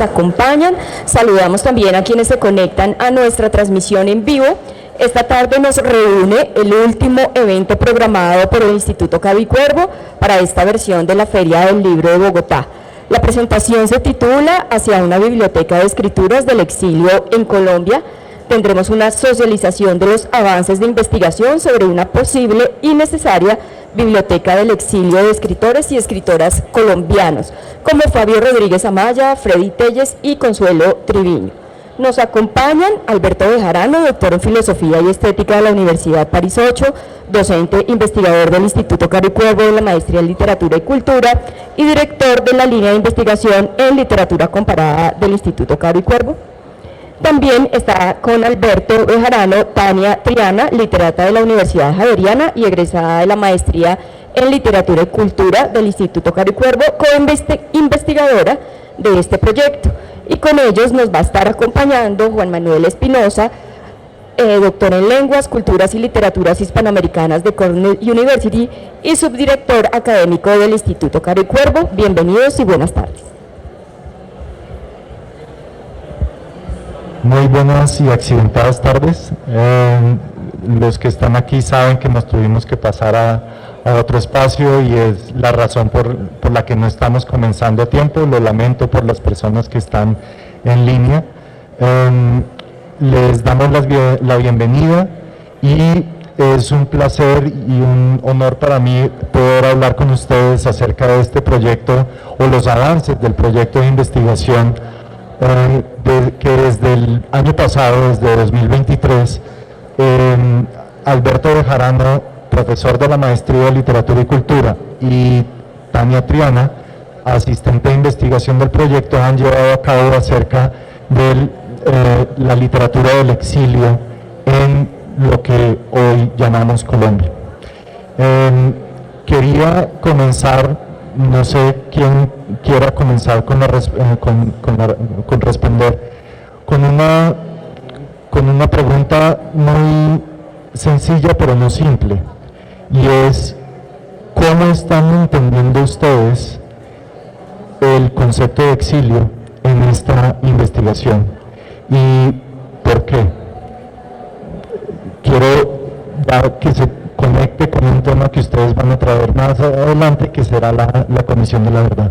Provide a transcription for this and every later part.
acompañan. Saludamos también a quienes se conectan a nuestra transmisión en vivo. Esta tarde nos reúne el último evento programado por el Instituto Caro y Cuervo para esta versión de la Feria del Libro de Bogotá. La presentación se titula Hacia una biblioteca de escrituras del exilio en Colombia. Tendremos una socialización de los avances de investigación sobre una posible y necesaria biblioteca del exilio de escritores y escritoras colombianos, como Fabio Rodríguez Amaya, Freddy Telles y Consuelo Triviño. Nos acompañan Alberto Bejarano, doctor en Filosofía y Estética de la Universidad París 8, docente investigador del Instituto Caro y Cuervo de la Maestría en Literatura y Cultura y director de la línea de investigación en Literatura Comparada del Instituto Caro y Cuervo. También está con Alberto Bejarano Tania Triana, literata de la Universidad Javeriana y egresada de la Maestría en Literatura y Cultura del Instituto Caro y Cuervo, co-investigadora de este proyecto. Y con ellos nos va a estar acompañando Juan Manuel Espinosa, doctor en Lenguas, Culturas y Literaturas Hispanoamericanas de Cornell University y subdirector académico del Instituto Caro y Cuervo. Bienvenidos y buenas tardes. Muy buenas y accidentadas tardes. Los que están aquí saben que nos tuvimos que pasar a otro espacio y es la razón por la que no estamos comenzando a tiempo. Lo lamento por las personas que están en línea. Les damos la bienvenida y es un placer y un honor para mí poder hablar con ustedes acerca de este proyecto o los avances del proyecto de investigación que desde el año pasado, desde 2023, Alberto Bejarano, profesor de la Maestría de Literatura y Cultura, y Tania Triana, asistente de investigación del proyecto, han llevado a cabo acerca de la literatura del exilio en lo que hoy llamamos Colombia. Quería comenzar, no sé quién quiera comenzar con responder con una pregunta muy sencilla pero no simple, y es: ¿cómo están entendiendo ustedes el concepto de exilio en esta investigación y por qué? Quiero que se conecte con un tema que ustedes van a traer más adelante, que será la Comisión de la Verdad.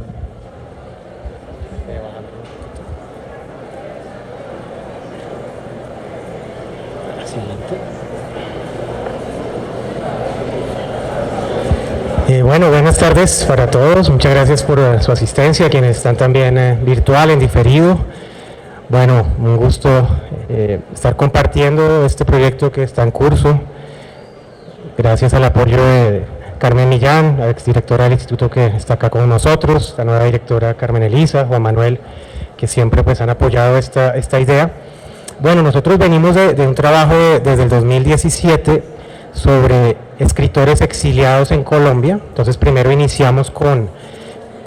Bueno, buenas tardes para todos. Muchas gracias por su asistencia, quienes están también virtual, en diferido. Bueno, un gusto estar compartiendo este proyecto que está en curso. Gracias al apoyo de Carmen Millán, la exdirectora del instituto que está acá con nosotros, la nueva directora Carmen Elisa, Juan Manuel, que siempre pues han apoyado esta idea. Bueno, nosotros venimos de un trabajo desde el 2017 sobre escritores exiliados en Colombia. Entonces primero iniciamos con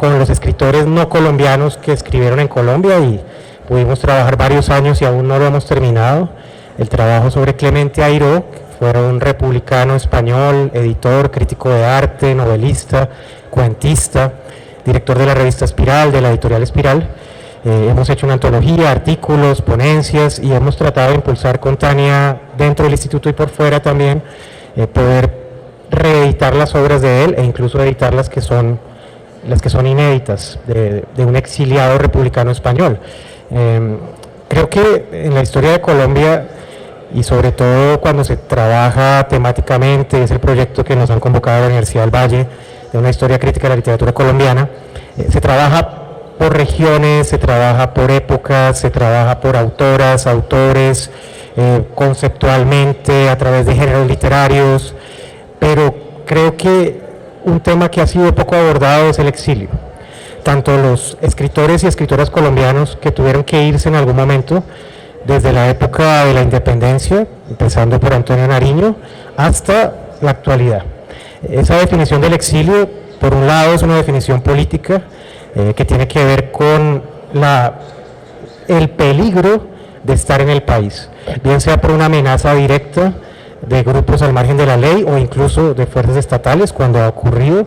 los escritores no colombianos que escribieron en Colombia y pudimos trabajar varios años y aún no lo hemos terminado. El trabajo sobre Clemente Airó, fue un republicano español, editor, crítico de arte, novelista, cuentista, director de la revista Espiral, de la editorial Espiral. Hemos hecho una antología, artículos, ponencias y hemos tratado de impulsar con Tania dentro del instituto y por fuera también poder reeditar las obras de él e incluso editar las que son inéditas de un exiliado republicano español. Creo que en la historia de Colombia y sobre todo cuando se trabaja temáticamente, es el proyecto que nos han convocado a la Universidad del Valle, de una historia crítica de la literatura colombiana, se trabaja por regiones, se trabaja por épocas, se trabaja por autoras, autores, conceptualmente, a través de géneros literarios, pero creo que un tema que ha sido poco abordado es el exilio. Tanto los escritores y escritoras colombianos que tuvieron que irse en algún momento, desde la época de la independencia, empezando por Antonio Nariño, hasta la actualidad. Esa definición del exilio, por un lado, es una definición política que tiene que ver con el peligro de estar en el país, bien sea por una amenaza directa de grupos al margen de la ley o incluso de fuerzas estatales cuando ha ocurrido,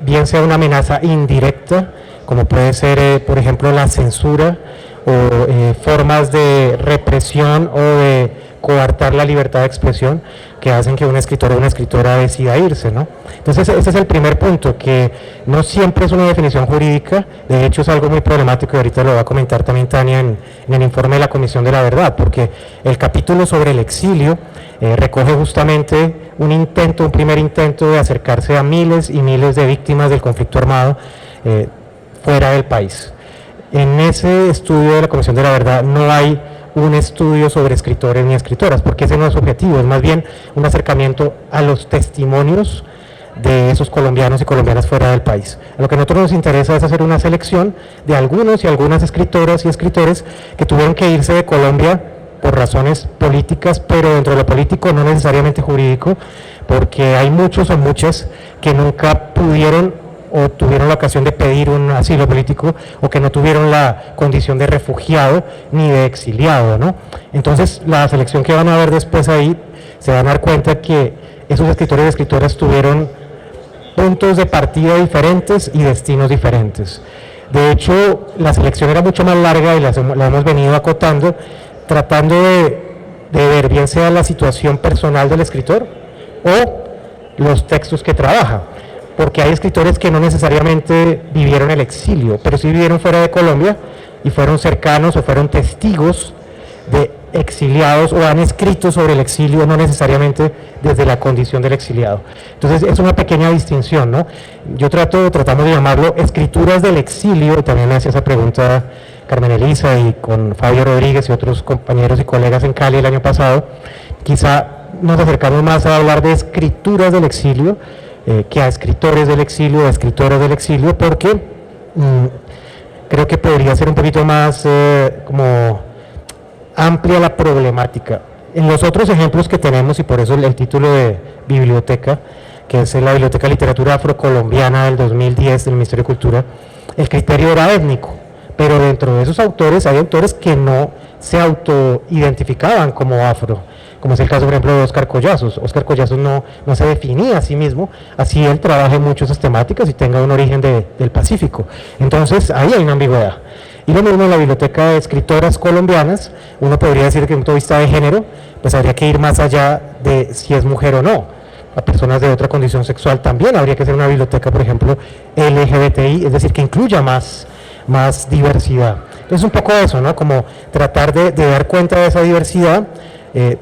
bien sea una amenaza indirecta como puede ser, por ejemplo, la censura o formas de represión o de coartar la libertad de expresión que hacen que un escritor o una escritora decida irse, ¿no? Entonces ese es el primer punto, que no siempre es una definición jurídica, de hecho es algo muy problemático y ahorita lo va a comentar también Tania en el informe de la Comisión de la Verdad, porque el capítulo sobre el exilio recoge justamente un primer intento de acercarse a miles y miles de víctimas del conflicto armado fuera del país. En ese estudio de la Comisión de la Verdad no hay un estudio sobre escritores ni escritoras, porque ese no es su objetivo, es más bien un acercamiento a los testimonios de esos colombianos y colombianas fuera del país. Lo que a nosotros nos interesa es hacer una selección de algunos y algunas escritoras y escritores que tuvieron que irse de Colombia por razones políticas, pero dentro de lo político no necesariamente jurídico, porque hay muchos o muchas que nunca pudieron o tuvieron la ocasión de pedir un asilo político o que no tuvieron la condición de refugiado ni de exiliado, ¿no? Entonces la selección que van a ver después ahí, se van a dar cuenta que esos escritores y escritoras tuvieron puntos de partida diferentes y destinos diferentes. De hecho, la selección era mucho más larga y la hemos venido acotando, tratando de ver bien sea la situación personal del escritor o los textos que trabaja, porque hay escritores que no necesariamente vivieron el exilio, pero sí vivieron fuera de Colombia y fueron cercanos o fueron testigos de exiliados o han escrito sobre el exilio, no necesariamente desde la condición del exiliado. Entonces es una pequeña distinción, ¿no? Tratamos de llamarlo escrituras del exilio, y también me hacía esa pregunta Carmen Elisa y con Fabio Rodríguez y otros compañeros y colegas en Cali el año pasado, quizá nos acercamos más a hablar de escrituras del exilio, que a escritores del exilio, a escritoras del exilio, porque creo que podría ser un poquito más como amplia la problemática. En los otros ejemplos que tenemos, y por eso el título de biblioteca, que es la Biblioteca Literatura Afrocolombiana del 2010 del Ministerio de Cultura, el criterio era étnico, pero dentro de esos autores hay autores que no se autoidentificaban como afro, como es el caso, por ejemplo, de Óscar Collazos. Óscar Collazos no se definía a sí mismo, así él trabaja mucho esas temáticas y tenga un origen del Pacífico. Entonces, ahí hay una ambigüedad. Y lo mismo en la Biblioteca de Escritoras Colombianas, uno podría decir que desde un punto de vista de género, pues habría que ir más allá de si es mujer o no. A personas de otra condición sexual también habría que ser una biblioteca, por ejemplo, LGBTI, es decir, que incluya más diversidad. Entonces, un poco eso, ¿no? Como tratar de dar cuenta de esa diversidad,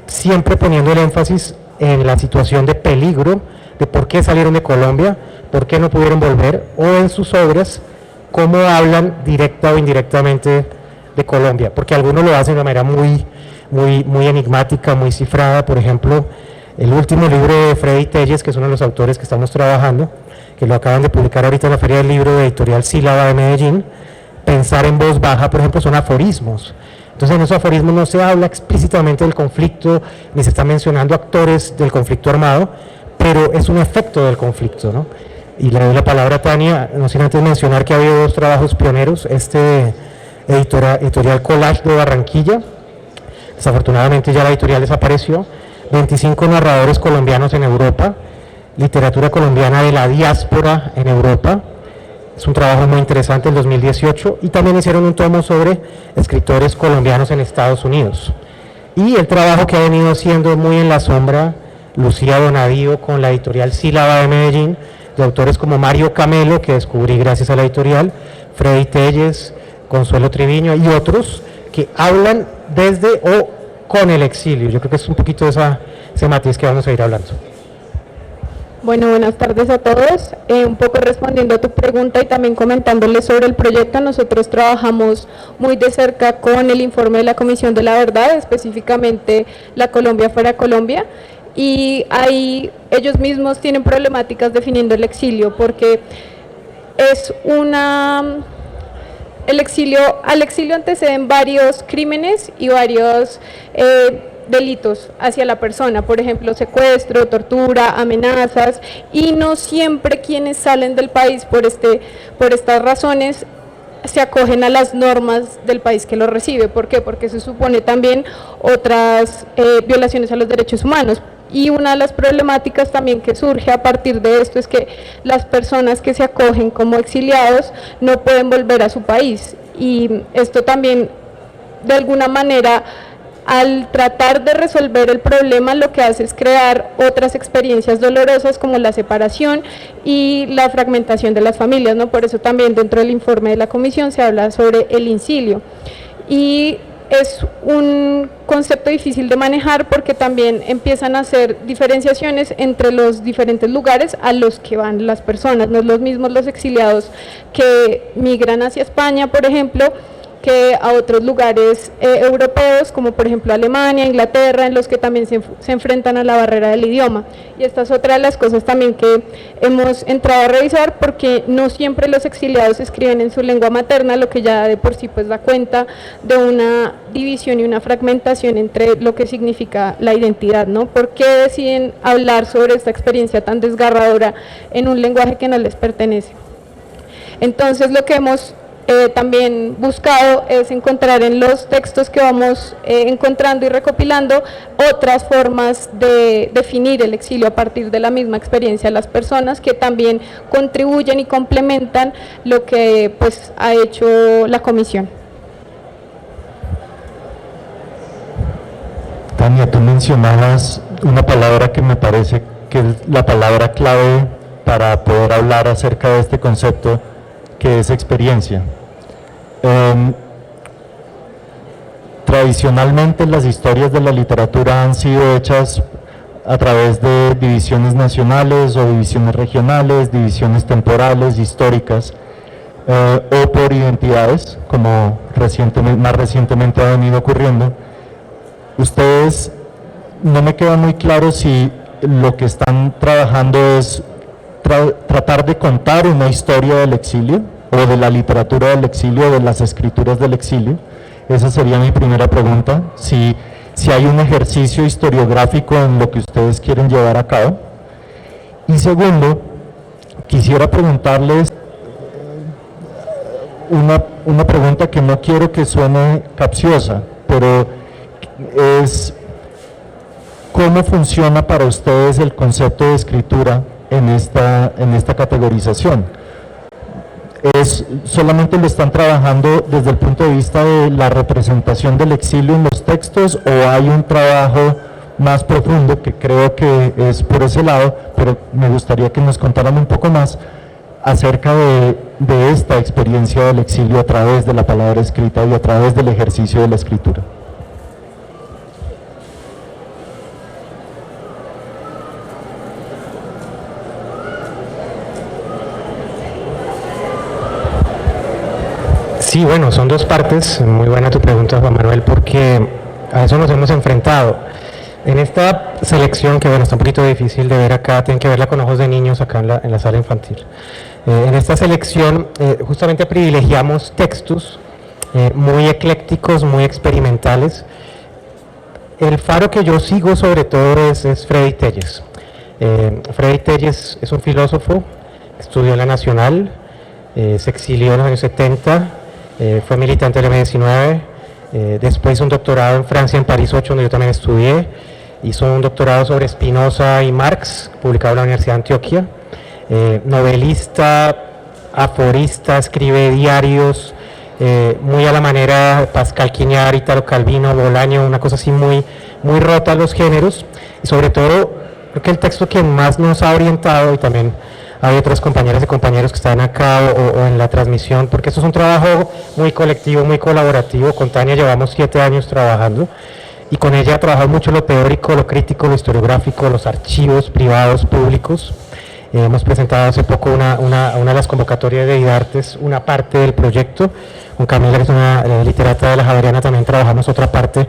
siempre poniendo el énfasis en la situación de peligro, de por qué salieron de Colombia, por qué no pudieron volver, o en sus obras, cómo hablan directa o indirectamente de Colombia, porque algunos lo hacen de una manera muy enigmática, muy cifrada. Por ejemplo, el último libro de Freddy Telles, que es uno de los autores que estamos trabajando, que lo acaban de publicar ahorita en la Feria del Libro de Editorial Sílaba de Medellín, Pensar en voz baja, por ejemplo, son aforismos. Entonces en esos aforismos no se habla explícitamente del conflicto, ni se están mencionando actores del conflicto armado, pero es un efecto del conflicto, ¿no? Y le doy la palabra a Tania, no sin antes mencionar que ha habido dos trabajos pioneros, editorial Collage de Barranquilla, desafortunadamente ya la editorial desapareció, 25 narradores colombianos en Europa, literatura colombiana de la diáspora en Europa. Es un trabajo muy interesante, el 2018, y también hicieron un tomo sobre escritores colombianos en Estados Unidos. Y el trabajo que ha venido haciendo muy en la sombra Lucía Donadío con la editorial Sílaba de Medellín, de autores como Mario Camelo, que descubrí gracias a la editorial, Freddy Telles, Consuelo Triviño y otros que hablan desde o con el exilio. Yo creo que es un poquito ese matiz que vamos a ir hablando. Bueno, buenas tardes a todos. Un poco respondiendo a tu pregunta y también comentándoles sobre el proyecto, nosotros trabajamos muy de cerca con el informe de la Comisión de la Verdad, específicamente La Colombia fuera Colombia, y ahí ellos mismos tienen problemáticas definiendo el exilio, porque es al exilio anteceden varios crímenes y varios delitos hacia la persona, por ejemplo, secuestro, tortura, amenazas, y no siempre quienes salen del país por estas razones se acogen a las normas del país que lo recibe. ¿Por qué? Porque se supone también otras violaciones a los derechos humanos. Y una de las problemáticas también que surge a partir de esto es que las personas que se acogen como exiliados no pueden volver a su país, y esto también de alguna manera, al tratar de resolver el problema, lo que hace es crear otras experiencias dolorosas como la separación y la fragmentación de las familias, ¿no? Por eso también dentro del informe de la comisión se habla sobre el incilio, y es un concepto difícil de manejar porque también empiezan a hacer diferenciaciones entre los diferentes lugares a los que van las personas. No es los mismos los exiliados que migran hacia España, por ejemplo, que a otros lugares europeos, como por ejemplo Alemania, Inglaterra, en los que también se enfrentan a la barrera del idioma. Y esta es otra de las cosas también que hemos entrado a revisar, porque no siempre los exiliados escriben en su lengua materna, lo que ya de por sí pues da cuenta de una división y una fragmentación entre lo que significa la identidad, ¿no? ¿Por qué deciden hablar sobre esta experiencia tan desgarradora en un lenguaje que no les pertenece? Entonces, lo que hemos también buscado es encontrar en los textos que vamos encontrando y recopilando otras formas de definir el exilio a partir de la misma experiencia de las personas, que también contribuyen y complementan lo que pues ha hecho la comisión. Tania, tú mencionabas una palabra que me parece que es la palabra clave para poder hablar acerca de este concepto, que es experiencia. Tradicionalmente las historias de la literatura han sido hechas a través de divisiones nacionales o divisiones regionales, divisiones temporales, históricas, o por identidades, como más recientemente ha venido ocurriendo. Ustedes, no me queda muy claro si lo que están trabajando es tratar de contar una historia del exilio, o de la literatura del exilio, de las escrituras del exilio. Esa sería mi primera pregunta, si hay un ejercicio historiográfico en lo que ustedes quieren llevar a cabo. Y segundo, quisiera preguntarles una pregunta que no quiero que suene capciosa, pero es: ¿cómo funciona para ustedes el concepto de escritura en esta categorización? ¿Solamente lo están trabajando desde el punto de vista de la representación del exilio en los textos, o hay un trabajo más profundo que creo que es por ese lado? Pero me gustaría que nos contaran un poco más acerca de esta experiencia del exilio a través de la palabra escrita y a través del ejercicio de la escritura. Sí, bueno, son dos partes. Muy buena tu pregunta, Juan Manuel, porque a eso nos hemos enfrentado. En esta selección, que bueno, está un poquito difícil de ver acá, tienen que verla con ojos de niños acá en la sala infantil. En esta selección justamente privilegiamos textos muy eclécticos, muy experimentales. El faro que yo sigo sobre todo es Freddy Telles. Freddy Telles es un filósofo, estudió en la Nacional, se exilió en los años 70, fue militante del M19, después hizo un doctorado en Francia, en París 8, donde yo también estudié. Hizo un doctorado sobre Spinoza y Marx, publicado en la Universidad de Antioquia. Novelista, aforista, escribe diarios, muy a la manera Pascal Quiñar, Italo Calvino, Bolaño, una cosa así muy rota a los géneros. Y sobre todo, creo que el texto que más nos ha orientado, y también hay otras compañeras y compañeros que están acá o en la transmisión, porque esto es un trabajo muy colectivo, muy colaborativo. Con Tania llevamos 7 años trabajando, y con ella trabajamos mucho lo teórico, lo crítico, lo historiográfico, los archivos privados, públicos. Hemos presentado hace poco una de las convocatorias de IDARTES, una parte del proyecto. Con Camila, que es una literata de la Javeriana, también trabajamos otra parte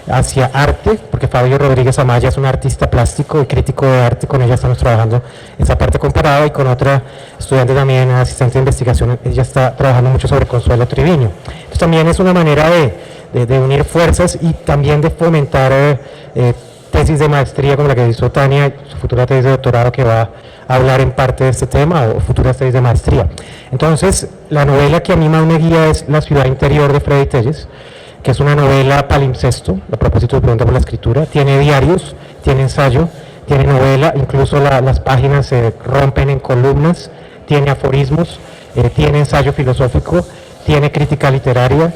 hacia arte, porque Fabio Rodríguez Amaya es un artista plástico y crítico de arte. Con ella estamos trabajando esa parte comparada, y con otra estudiante también, asistente de investigación, ella está trabajando mucho sobre Consuelo Triviño. Entonces también es una manera de unir fuerzas y también de fomentar tesis de maestría como la que hizo Tania, su futura tesis de doctorado, que va a hablar en parte de este tema, o futuras tesis de maestría. Entonces, la novela que a mí más me guía es La ciudad interior, de Freddy Telles, que es una novela palimpsesto, a propósito de pregunta por la escritura. Tiene diarios, tiene ensayo, tiene novela, incluso las páginas se rompen en columnas, tiene aforismos, tiene ensayo filosófico, tiene crítica literaria,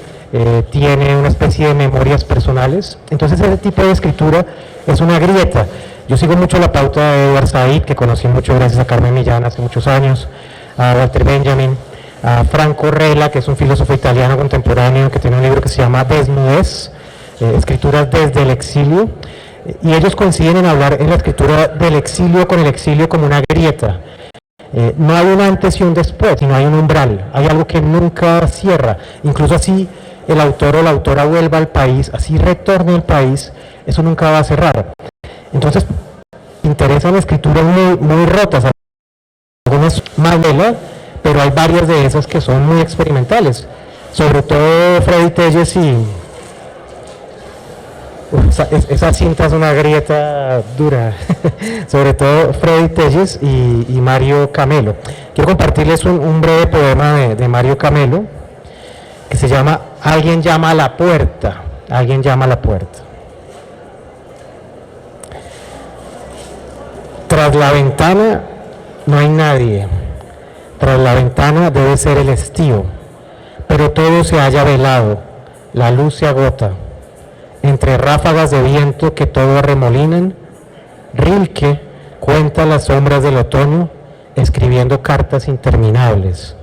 tiene una especie de memorias personales. Entonces ese tipo de escritura es una grieta. Yo sigo mucho la pauta de Edward Said, que conocí mucho gracias a Carmen Millán hace muchos años, a Walter Benjamin, a Franco Rella, que es un filósofo italiano contemporáneo que tiene un libro que se llama Desnudez, escrituras desde el exilio, y ellos coinciden en hablar en la escritura del exilio con el exilio como una grieta. No hay un antes y un después, sino hay un umbral, hay algo que nunca cierra, incluso así el autor o la autora vuelva al país, así retorne al país, eso nunca va a cerrar. Entonces, interesan escrituras muy rotas, algunas más novela, pero hay varias de esas que son muy experimentales, sobre todo Freddy Telles y... esa cinta es una grieta dura, sobre todo Freddy Telles y Mario Camelo. Quiero compartirles un breve poema de Mario Camelo, que se llama Alguien llama a la puerta, alguien llama a la puerta. Tras la ventana no hay nadie, tras la ventana debe ser el estío, pero todo se halla velado, la luz se agota. Entre ráfagas de viento que todo arremolinan, Rilke cuenta las sombras del otoño, escribiendo cartas interminables.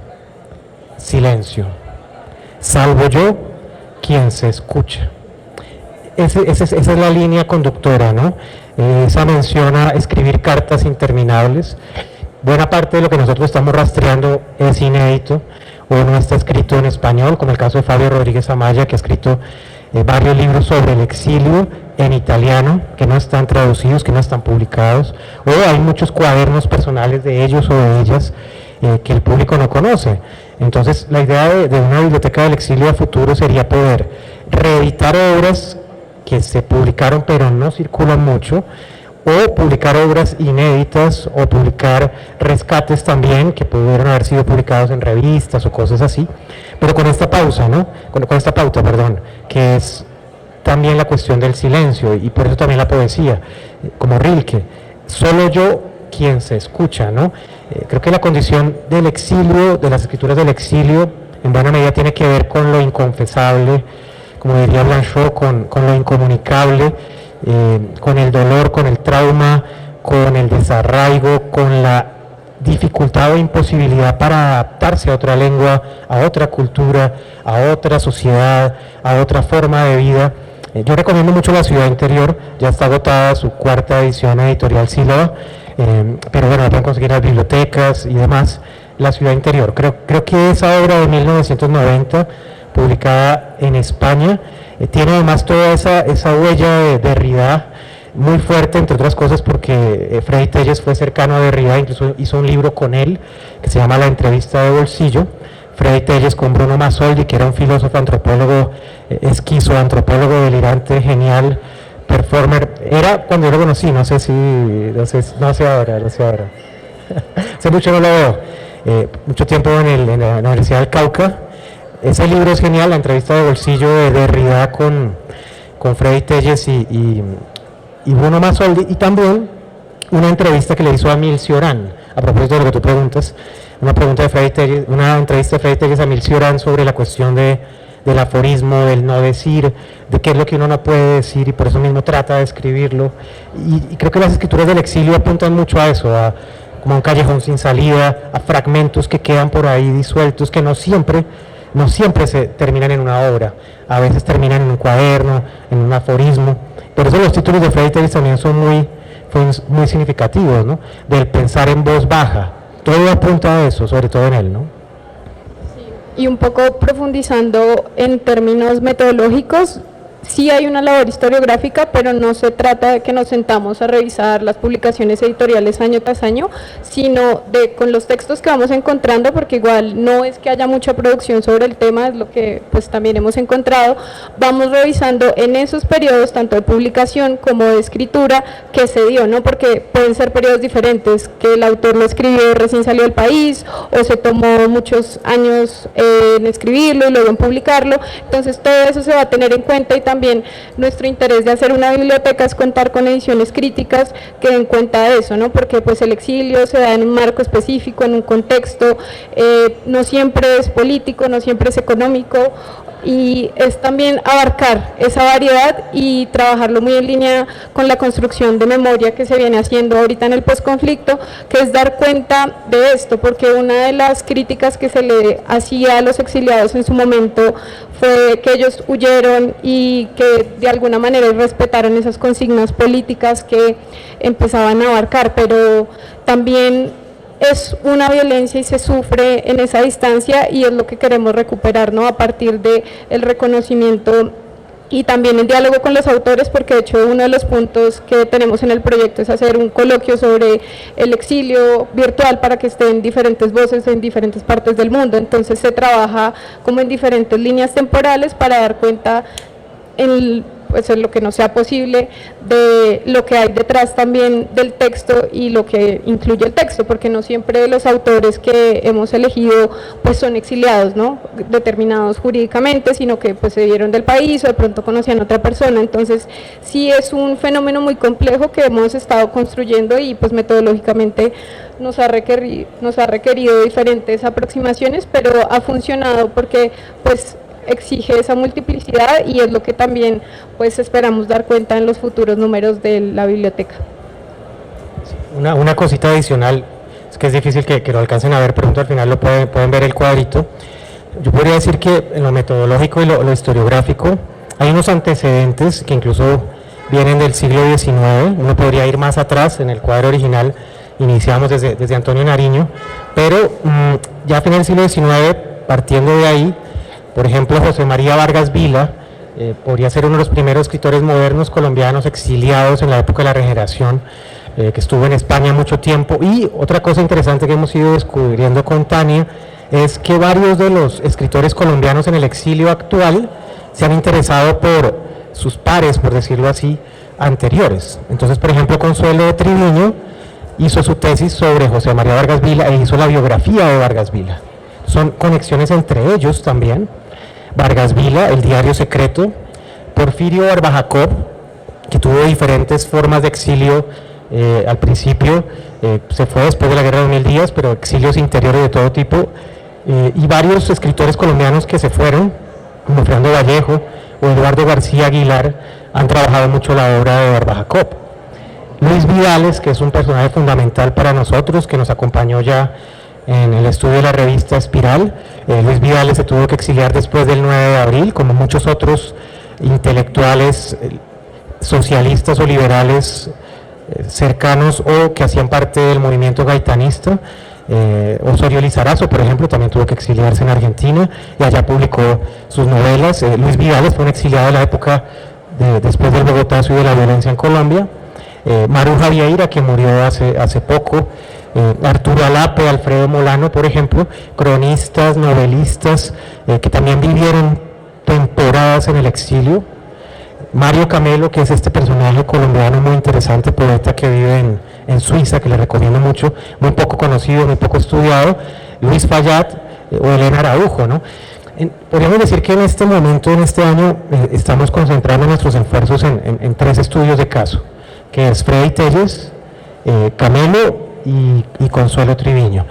Silencio. Salvo yo, quien se escucha. Esa es la línea conductora, ¿no? Esa menciona escribir cartas interminables. Buena parte de lo que nosotros estamos rastreando es inédito o no está escrito en español, como el caso de Fabio Rodríguez Amaya, que ha escrito varios libros sobre el exilio en italiano, que no están traducidos, que no están publicados, o hay muchos cuadernos personales de ellos o de ellas que el público no conoce. Entonces, la idea de una biblioteca del exilio a futuro sería poder reeditar obras que se publicaron pero no circulan mucho, o publicar obras inéditas, o publicar rescates también que pudieron haber sido publicados en revistas o cosas así, pero con esta pausa, ¿no? Con esta pauta, perdón, que es también la cuestión del silencio, y por eso también la poesía, como Rilke, solo yo quien se escucha, ¿no? Creo que la condición del exilio, de las escrituras del exilio, en buena medida tiene que ver con lo inconfesable, como diría Blanchot, con lo incomunicable, con el dolor, con el trauma, con el desarraigo, con la dificultad o imposibilidad para adaptarse a otra lengua, a otra cultura, a otra sociedad, a otra forma de vida. Yo recomiendo mucho La Ciudad Interior, ya está agotada su 4ª edición editorial Sílaba, pero bueno, la pueden conseguir en las bibliotecas y demás. La Ciudad Interior, creo que esa obra de 1990, publicada en España, tiene además toda esa huella de Derrida muy fuerte, entre otras cosas porque Freddy Telles fue cercano a Derrida, incluso hizo un libro con él que se llama La entrevista de bolsillo. Freddy Telles con Bruno Masoldi, que era un filósofo, antropólogo, esquizoantropólogo delirante, genial, performer. Era cuando yo lo conocí, no sé ahora. Hace mucho no lo veo, mucho tiempo en la Universidad del Cauca. Ese libro es genial, La entrevista de bolsillo de Derrida con Freddy Telles y Bruno Masoldi, y también una entrevista que le hizo a Milce Orán, a propósito de lo que tú preguntas, una entrevista de Freddy Telles a Milce Orán sobre la cuestión del aforismo, del no decir, de qué es lo que uno no puede decir, y por eso mismo trata de escribirlo, y creo que las escrituras del exilio apuntan mucho a eso, como a un callejón sin salida, a fragmentos que quedan por ahí disueltos, que no siempre se terminan en una obra, a veces terminan en un cuaderno, en un aforismo. Por eso los títulos de Freddy Telles también son muy significativos, ¿no? Del pensar en voz baja, todo apunta a eso, sobre todo en él, ¿no? Sí. Y un poco profundizando en términos metodológicos, sí hay una labor historiográfica, pero no se trata de que nos sentamos a revisar las publicaciones editoriales año tras año, sino con los textos que vamos encontrando, porque igual no es que haya mucha producción sobre el tema, es lo que pues también hemos encontrado, vamos revisando en esos periodos, tanto de publicación como de escritura, que se dio, ¿no? Porque pueden ser periodos diferentes, que el autor lo escribió recién salió del país, o se tomó muchos años en escribirlo y luego en publicarlo, entonces todo eso se va a tener en cuenta, y también también nuestro interés de hacer una biblioteca es contar con ediciones críticas que den cuenta de eso, ¿no? Porque pues el exilio se da en un marco específico, en un contexto, no siempre es político, no siempre es económico, y es también abarcar esa variedad y trabajarlo muy en línea con la construcción de memoria que se viene haciendo ahorita en el posconflicto, que es dar cuenta de esto, porque una de las críticas que se le hacía a los exiliados en su momento fue que ellos huyeron y que de alguna manera respetaron esas consignas políticas que empezaban a abarcar, pero también es una violencia y se sufre en esa distancia, y es lo que queremos recuperar, ¿no? A partir del reconocimiento y también en diálogo con los autores, porque de hecho uno de los puntos que tenemos en el proyecto es hacer un coloquio sobre el exilio virtual para que estén diferentes voces en diferentes partes del mundo. Entonces se trabaja como en diferentes líneas temporales para dar cuenta pues en lo que no sea posible de lo que hay detrás también del texto y lo que incluye el texto, porque no siempre los autores que hemos elegido pues son exiliados, ¿no? Determinados jurídicamente, sino que pues se dieron del país o de pronto conocían a otra persona. Entonces sí es un fenómeno muy complejo que hemos estado construyendo, y pues metodológicamente nos ha requerido diferentes aproximaciones, pero ha funcionado porque pues exige esa multiplicidad, y es lo que también pues esperamos dar cuenta en los futuros números de la biblioteca. Una cosita adicional, es que es difícil que lo alcancen a ver, pero al final lo pueden ver el cuadrito. Yo podría decir que en lo metodológico y lo historiográfico hay unos antecedentes que incluso vienen del siglo XIX. Uno podría ir más atrás. En el cuadro original iniciamos desde Antonio Nariño, pero ya a finales del siglo XIX, partiendo de ahí, por ejemplo, José María Vargas Vila podría ser uno de los primeros escritores modernos colombianos exiliados en la época de la Regeneración, que estuvo en España mucho tiempo. Y otra cosa interesante que hemos ido descubriendo con Tania es que varios de los escritores colombianos en el exilio actual se han interesado por sus pares, por decirlo así, anteriores. Entonces, por ejemplo, Consuelo Triviño hizo su tesis sobre José María Vargas Vila e hizo la biografía de Vargas Vila. Son conexiones entre ellos también. Vargas Vila, el diario secreto, Porfirio Barba Jacob, que tuvo diferentes formas de exilio al principio, se fue después de la Guerra de 1000 días, pero exilios interiores de todo tipo, y varios escritores colombianos que se fueron, como Fernando Vallejo o Eduardo García Aguilar, han trabajado mucho la obra de Barba Jacob. Luis Vidales, que es un personaje fundamental para nosotros, que nos acompañó ya en el estudio de la revista Espiral. Luis Vidales se tuvo que exiliar después del 9 de abril, como muchos otros intelectuales socialistas o liberales cercanos o que hacían parte del movimiento gaitanista. Osorio Lizarazo, por ejemplo, también tuvo que exiliarse en Argentina y allá publicó sus novelas. Luis Vidales fue un exiliado de la época después del Bogotazo y de la violencia en Colombia. Maruja Vieira, que murió hace poco. Arturo Alape, Alfredo Molano, por ejemplo, cronistas, novelistas que también vivieron temporadas en el exilio. Mario Camelo, que es este personaje colombiano muy interesante, poeta que vive en Suiza, que le recomiendo mucho, muy poco conocido, muy poco estudiado. Luis Fayad o Elena Araujo, ¿no? Podríamos decir que en este momento, en este año, estamos concentrando nuestros esfuerzos en 3 estudios de caso, que es Freddy Telles, Camelo y Consuelo Triviño,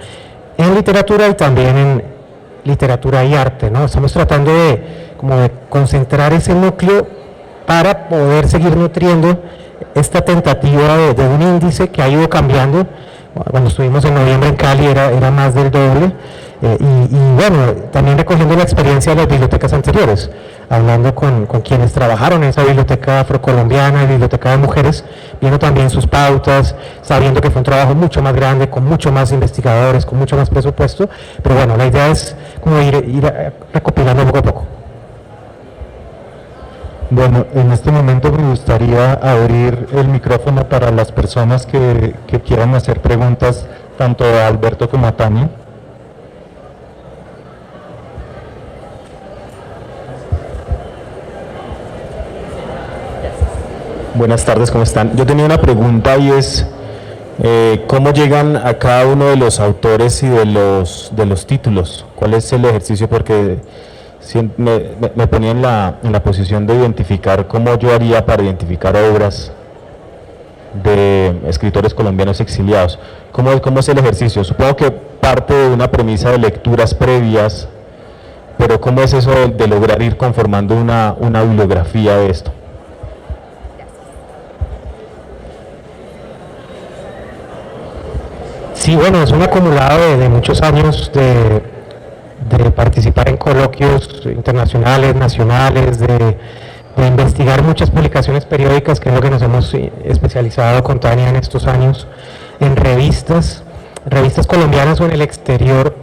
en literatura y también en literatura y arte, ¿no? Estamos tratando de concentrar ese núcleo para poder seguir nutriendo esta tentativa de un índice que ha ido cambiando. Cuando estuvimos en noviembre en Cali era más del doble, y bueno, también recogiendo la experiencia de las bibliotecas anteriores, hablando con quienes trabajaron en esa biblioteca afrocolombiana, biblioteca de mujeres, viendo también sus pautas, sabiendo que fue un trabajo mucho más grande, con mucho más investigadores, con mucho más presupuesto, pero bueno, la idea es como ir recopilando poco a poco. Bueno, en este momento me gustaría abrir el micrófono para las personas que quieran hacer preguntas, tanto a Alberto como a Tania. Buenas tardes, ¿cómo están? Yo tenía una pregunta y es, ¿cómo llegan a cada uno de los autores y de los títulos? ¿Cuál es el ejercicio? Porque me ponía en la posición de identificar cómo yo haría para identificar obras de escritores colombianos exiliados. ¿Cómo es el ejercicio? Supongo que parte de una premisa de lecturas previas, pero ¿cómo es eso de lograr ir conformando una bibliografía de esto? Sí, bueno, es un acumulado de muchos años de participar en coloquios internacionales, nacionales, de investigar muchas publicaciones periódicas, que es lo que nos hemos especializado con Tania en estos años, en revistas colombianas o en el exterior,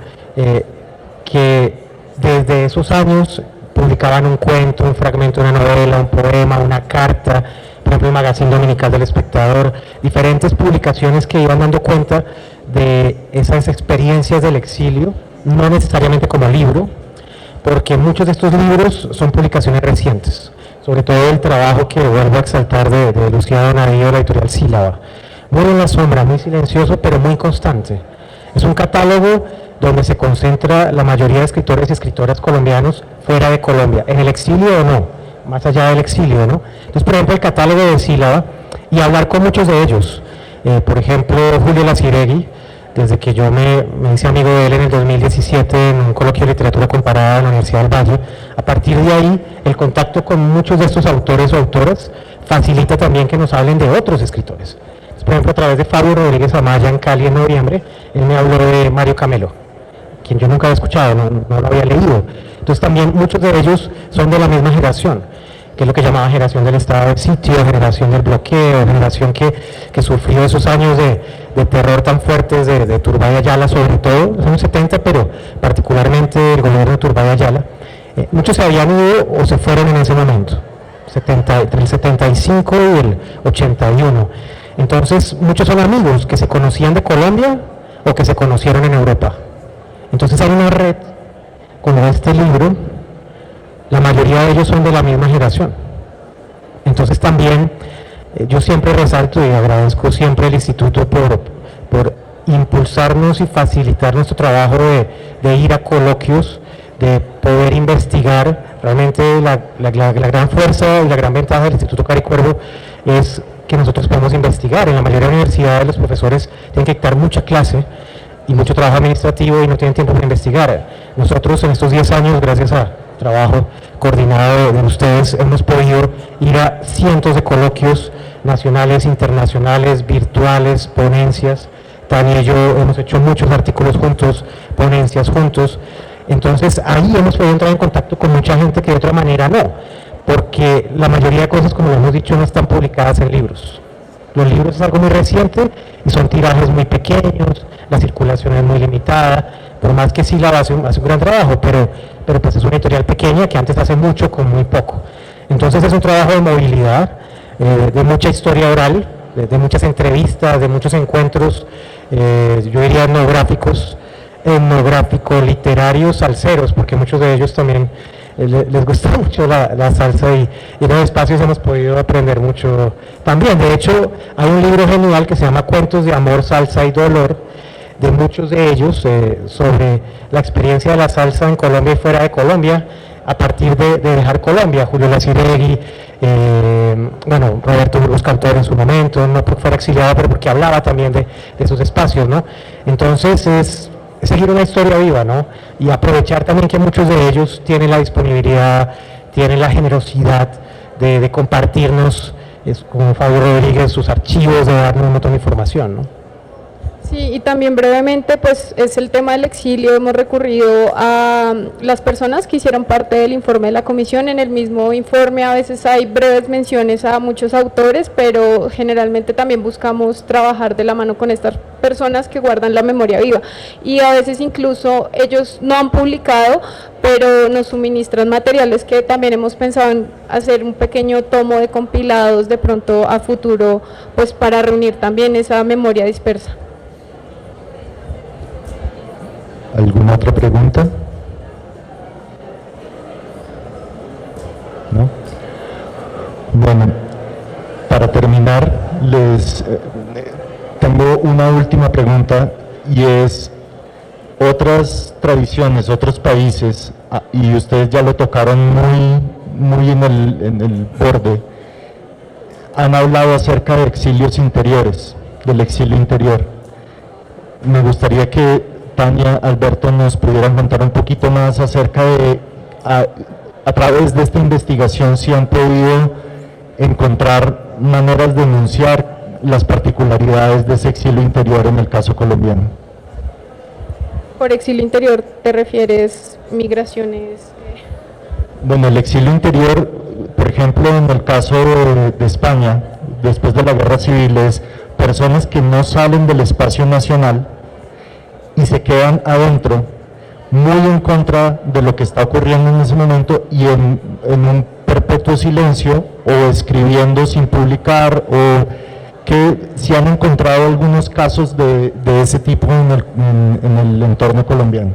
que desde esos años publicaban un cuento, un fragmento de una novela, un poema, una carta, por ejemplo el Magazine Dominical del Espectador, diferentes publicaciones que iban dando cuenta de esas experiencias del exilio, no necesariamente como libro, porque muchos de estos libros son publicaciones recientes, sobre todo el trabajo que vuelvo a exaltar de Lucía Donadío, la editorial Sílaba, muy en la sombra, muy silencioso, pero muy constante. Es un catálogo donde se concentra la mayoría de escritores y escritoras colombianos fuera de Colombia, en el exilio o no, más allá del exilio, ¿no? Entonces, por ejemplo, el catálogo de Sílaba, y hablar con muchos de ellos, por ejemplo, Julio Laciregui, desde que yo me hice amigo de él en el 2017 en un coloquio de literatura comparada en la Universidad del Valle, a partir de ahí el contacto con muchos de estos autores o autoras facilita también que nos hablen de otros escritores. Entonces, por ejemplo, a través de Fabio Rodríguez Amaya en Cali en noviembre, él me habló de Mario Camelo, quien yo nunca había escuchado, no lo había leído. Entonces también muchos de ellos son de la misma generación, que es lo que llamaba generación del estado de sitio, generación del bloqueo, generación que sufrió esos años de terror tan fuertes de Turbay Ayala, sobre todo los años 70, pero particularmente el gobierno de Turbay Ayala. Muchos se habían ido o se fueron en ese momento, entre el 75 y el 81. Entonces muchos son amigos que se conocían de Colombia o que se conocieron en Europa. Entonces hay una red, como este libro, la mayoría de ellos son de la misma generación. Entonces también yo siempre resalto y agradezco siempre al Instituto por impulsarnos y facilitar nuestro trabajo de ir a coloquios, de poder investigar. Realmente la gran fuerza y la gran ventaja del Instituto Caricuervo es que nosotros podemos investigar. En la mayoría de universidades los profesores tienen que dictar mucha clase y mucho trabajo administrativo y no tienen tiempo para investigar. Nosotros en estos 10 años, gracias a trabajo coordinado de ustedes, hemos podido ir a cientos de coloquios nacionales, internacionales, virtuales, ponencias. Tania y yo hemos hecho muchos artículos juntos, ponencias juntos. Entonces ahí hemos podido entrar en contacto con mucha gente que de otra manera no, porque la mayoría de cosas, como lo hemos dicho, no están publicadas en libros. Los libros es algo muy reciente y son tirajes muy pequeños, la circulación es muy limitada, por más que sí la hace un gran trabajo, pero pues es una editorial pequeña que antes hace mucho con muy poco. Entonces es un trabajo de movilidad, de mucha historia oral, de muchas entrevistas, de muchos encuentros, yo diría etnográficos, literarios, salseros, porque muchos de ellos también les gusta mucho la salsa y en los espacios hemos podido aprender mucho también. De hecho, hay un libro genial que se llama Cuentos de Amor, Salsa y Dolor, de muchos de ellos, sobre la experiencia de la salsa en Colombia y fuera de Colombia, a partir de dejar Colombia. Julio Laciregui, Roberto Burgos Cantor en su momento, no porque fuera exiliado, pero porque hablaba también de esos espacios, ¿no? Entonces es seguir una historia viva, ¿no? Y aprovechar también que muchos de ellos tienen la disponibilidad, tienen la generosidad de compartirnos, como Fabio Rodríguez, sus archivos, de darnos un montón de información, ¿no? Sí, y también brevemente, pues es el tema del exilio. Hemos recurrido a las personas que hicieron parte del informe de la comisión. En el mismo informe a veces hay breves menciones a muchos autores, pero generalmente también buscamos trabajar de la mano con estas personas que guardan la memoria viva. Y a veces incluso ellos no han publicado, pero nos suministran materiales que también hemos pensado en hacer un pequeño tomo de compilados de pronto a futuro, pues para reunir también esa memoria dispersa. ¿Alguna otra pregunta? ¿No? Bueno, para terminar, tengo una última pregunta y es, otras tradiciones, otros países y ustedes ya lo tocaron muy en el borde, han hablado acerca de exilios interiores, del exilio interior. Me gustaría que Tania, Alberto, nos pudieran contar un poquito más acerca de, a través de esta investigación, si han podido encontrar maneras de denunciar las particularidades de ese exilio interior en el caso colombiano. Por exilio interior, ¿te refieres migraciones? Bueno, el exilio interior, por ejemplo, en el caso de España, después de la guerra civil, es personas que no salen del espacio nacional y se quedan adentro, muy en contra de lo que está ocurriendo en ese momento y en un perpetuo silencio, o escribiendo sin publicar, o que si han encontrado algunos casos de ese tipo en el entorno colombiano.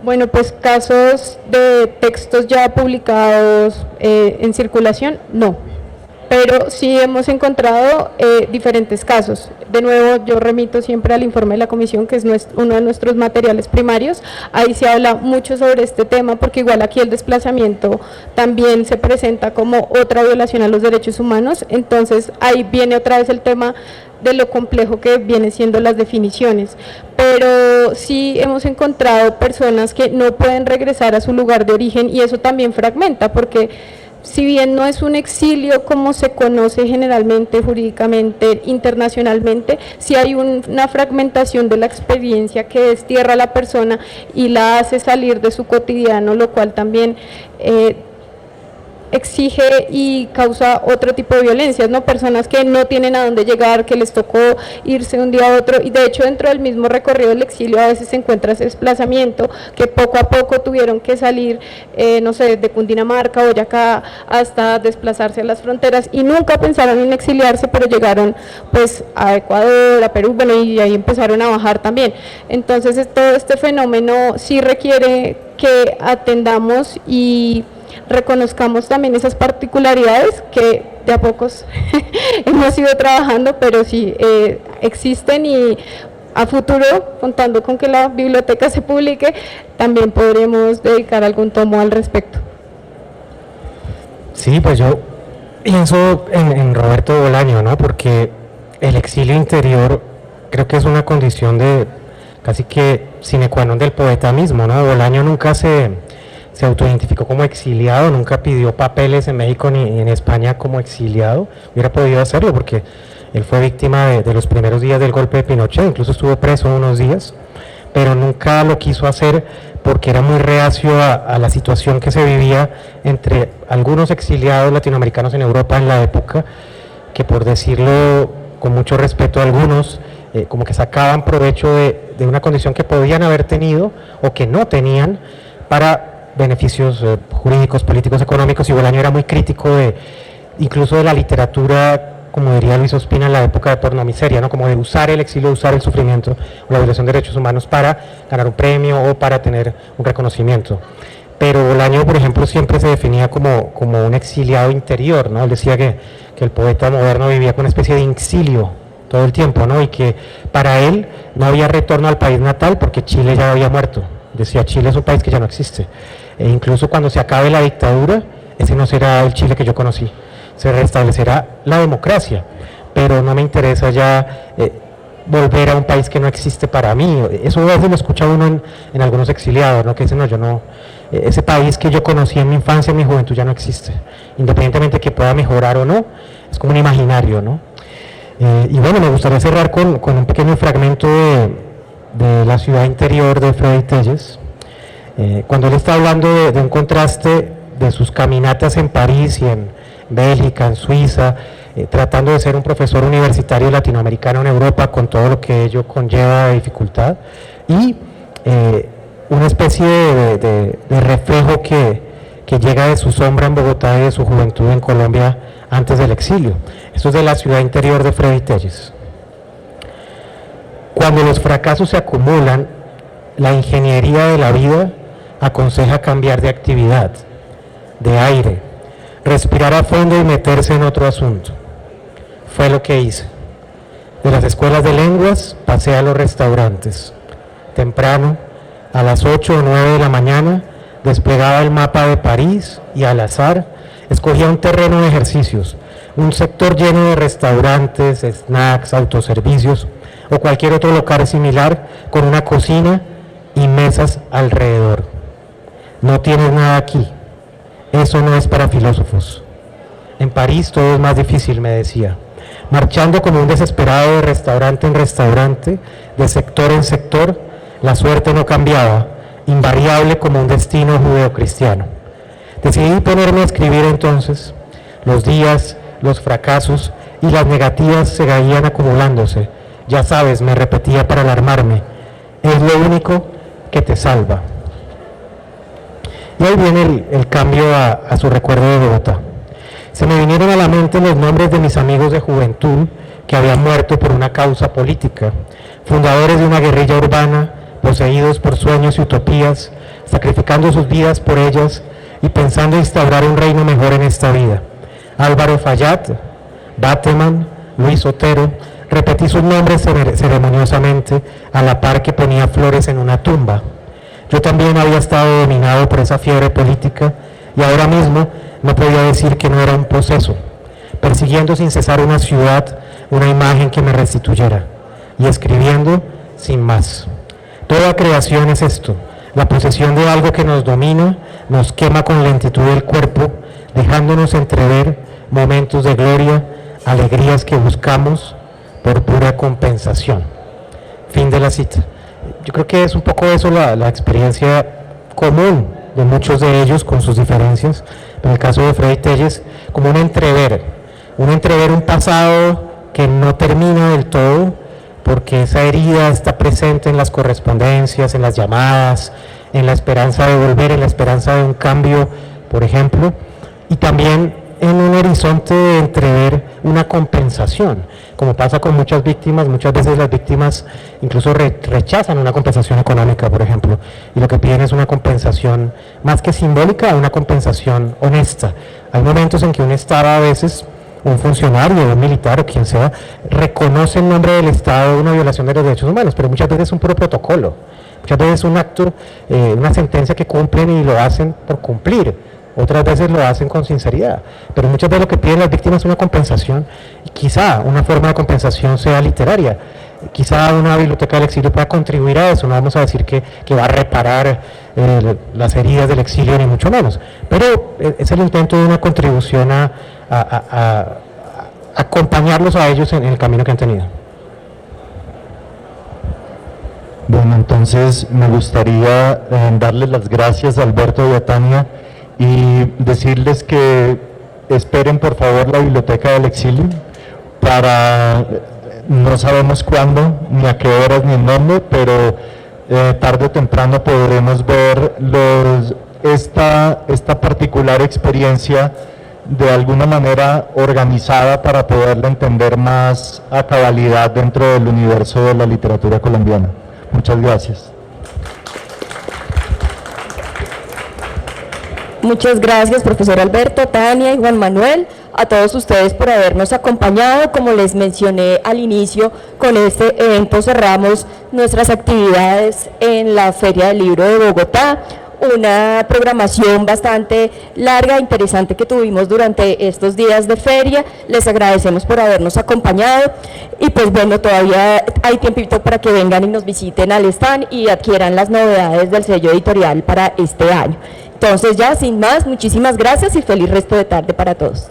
Bueno, pues casos de textos ya publicados en circulación, no. Pero sí hemos encontrado diferentes casos. De nuevo, yo remito siempre al informe de la comisión, que es uno de nuestros materiales primarios. Ahí se habla mucho sobre este tema, porque igual aquí el desplazamiento también se presenta como otra violación a los derechos humanos. Entonces, ahí viene otra vez el tema de lo complejo que vienen siendo las definiciones. Pero sí hemos encontrado personas que no pueden regresar a su lugar de origen, y eso también fragmenta, porque si bien no es un exilio como se conoce generalmente, jurídicamente, internacionalmente, sí hay una fragmentación de la experiencia que destierra a la persona y la hace salir de su cotidiano, lo cual también exige y causa otro tipo de violencias, ¿no? Personas que no tienen a dónde llegar, que les tocó irse un día a otro, y de hecho dentro del mismo recorrido del exilio a veces se encuentra ese desplazamiento, que poco a poco tuvieron que salir, no sé, de Cundinamarca o Boyacá hasta desplazarse a las fronteras, y nunca pensaron en exiliarse, pero llegaron pues a Ecuador, a Perú, bueno, y ahí empezaron a bajar también. Entonces todo este fenómeno sí requiere que atendamos y reconozcamos también esas particularidades que de a pocos hemos ido trabajando, pero sí existen, y a futuro, contando con que la biblioteca se publique, también podremos dedicar algún tomo al respecto. Sí, pues yo pienso en Roberto Bolaño, ¿no? Porque el exilio interior creo que es una condición de casi que sine qua non del poeta mismo, ¿no? Bolaño nunca se autoidentificó como exiliado, nunca pidió papeles en México ni en España como exiliado. Hubiera podido hacerlo porque él fue víctima de los primeros días del golpe de Pinochet, incluso estuvo preso unos días, pero nunca lo quiso hacer porque era muy reacio a la situación que se vivía entre algunos exiliados latinoamericanos en Europa en la época, que, por decirlo con mucho respeto a algunos, como que sacaban provecho de una condición que podían haber tenido o que no tenían para beneficios jurídicos, políticos, económicos. Y Bolaño era muy crítico incluso de la literatura, como diría Luis Ospina, en la época de pornomiseria, ¿no? Como de usar el exilio, usar el sufrimiento o la violación de derechos humanos para ganar un premio o para tener un reconocimiento. Pero Bolaño, por ejemplo, siempre se definía como un exiliado interior, ¿no? Él decía que el poeta moderno vivía con una especie de exilio todo el tiempo, ¿no? Y que para él no había retorno al país natal porque Chile ya había muerto. Decía, Chile es un país que ya no existe. E incluso cuando se acabe la dictadura, ese no será el Chile que yo conocí. Se restablecerá la democracia, pero no me interesa ya volver a un país que no existe para mí. Eso a veces lo escucha uno en algunos exiliados, ¿no? Que dicen, no, yo no, ese país que yo conocí en mi infancia, en mi juventud, ya no existe. Independientemente que pueda mejorar o no, es como un imaginario, ¿no? Y bueno, me gustaría cerrar con un pequeño fragmento de La ciudad interior de Freddy Telles, cuando él está hablando de un contraste de sus caminatas en París y en Bélgica, en Suiza, tratando de ser un profesor universitario latinoamericano en Europa con todo lo que ello conlleva de dificultad, y una especie de reflejo que llega de su sombra en Bogotá y de su juventud en Colombia antes del exilio. Esto es de La ciudad interior de Freddy Telles. Cuando los fracasos se acumulan, la ingeniería de la vida aconseja cambiar de actividad, de aire, respirar a fondo y meterse en otro asunto. Fue lo que hice. De las escuelas de lenguas pasé a los restaurantes. Temprano, a las 8 o 9 de la mañana, desplegaba el mapa de París y al azar escogía un terreno de ejercicios, un sector lleno de restaurantes, snacks, autoservicios o cualquier otro local similar con una cocina y mesas alrededor. No tienes nada aquí, eso no es para filósofos. En París todo es más difícil, me decía, marchando como un desesperado de restaurante en restaurante, de sector en sector, la suerte no cambiaba, invariable como un destino judeocristiano. Decidí ponerme a escribir entonces. Los días, los fracasos y las negativas se seguían acumulándose. Ya sabes, me repetía para alarmarme, es lo único que te salva. Y ahí viene el cambio a su recuerdo de Bogotá. Se me vinieron a la mente los nombres de mis amigos de juventud que habían muerto por una causa política, fundadores de una guerrilla urbana, poseídos por sueños y utopías, sacrificando sus vidas por ellas y pensando instaurar un reino mejor en esta vida. Álvaro Fayat, Bateman, Luis Otero, repetí sus nombres ceremoniosamente a la par que ponía flores en una tumba. Yo también había estado dominado por esa fiebre política y ahora mismo no podía decir que no era un proceso, persiguiendo sin cesar una ciudad, una imagen que me restituyera, y escribiendo sin más. Toda creación es esto, la posesión de algo que nos domina, nos quema con lentitud el cuerpo, dejándonos entrever momentos de gloria, alegrías que buscamos por pura compensación. Fin de la cita. Yo creo que es un poco eso la experiencia común de muchos de ellos con sus diferencias. En el caso de Freddy Telles, como un entrever, un pasado que no termina del todo, porque esa herida está presente en las correspondencias, en las llamadas, en la esperanza de volver, en la esperanza de un cambio, por ejemplo, y también en un horizonte de entrever una compensación, como pasa con muchas víctimas. Muchas veces las víctimas incluso rechazan una compensación económica, por ejemplo, y lo que piden es una compensación más que simbólica, una compensación honesta. Hay momentos en que un Estado, a veces un funcionario, un militar o quien sea, reconoce en nombre del Estado una violación de los derechos humanos, pero muchas veces es un puro protocolo, muchas veces es un acto, una sentencia que cumplen y lo hacen por cumplir. Otras veces lo hacen con sinceridad, pero muchas veces lo que piden las víctimas es una compensación, y quizá una forma de compensación sea literaria, quizá una biblioteca del exilio pueda contribuir a eso. No vamos a decir que va a reparar las heridas del exilio, ni mucho menos, pero es el intento de una contribución a acompañarlos a ellos en el camino que han tenido. Bueno, entonces me gustaría darles las gracias a Alberto y a Tania, y decirles que esperen por favor la Biblioteca del Exilio para, no sabemos cuándo, ni a qué horas, ni en dónde, pero tarde o temprano podremos ver esta particular experiencia de alguna manera organizada para poderla entender más a cabalidad dentro del universo de la literatura colombiana. Muchas gracias. Muchas gracias, profesor Alberto, Tania y Juan Manuel, a todos ustedes por habernos acompañado. Como les mencioné al inicio, con este evento cerramos nuestras actividades en la Feria del Libro de Bogotá, una programación bastante larga e interesante que tuvimos durante estos días de feria. Les agradecemos por habernos acompañado y pues bueno, todavía hay tiempito para que vengan y nos visiten al stand y adquieran las novedades del sello editorial para este año. Entonces ya, sin más, muchísimas gracias y feliz resto de tarde para todos.